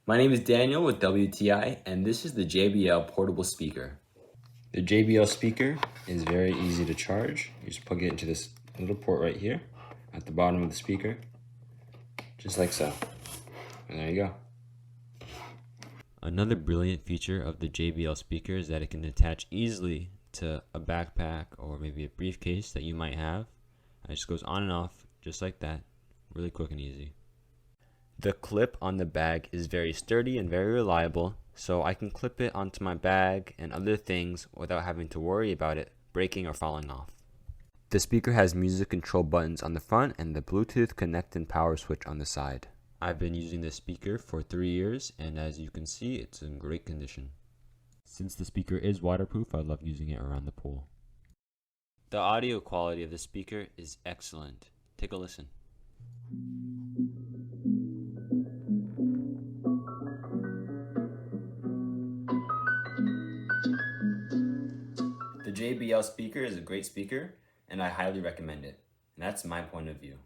My name is Daniel with WTI, and this is the JBL portable speaker. The JBL speaker is very easy to charge. You just plug it into this little port right here at the bottom of the speaker, just like so. And there you go. Another brilliant feature of the JBL speaker is that it can attach easily to a backpack or maybe a briefcase that you might have. It just goes on and off just like that, really quick and easy. The clip on the bag is very sturdy and very reliable, so I can clip it onto my bag and other things without having to worry about it breaking or falling off. The speaker has music control buttons on the front and the Bluetooth connect and power switch on the side. I've been using this speaker for 3 years, and as you can see, it's in great condition. Since the speaker is waterproof, I love using it around the pool. The audio quality of the speaker is excellent. Take a listen. The JBL speaker is a great speaker, and I highly recommend it. And that's my point of view.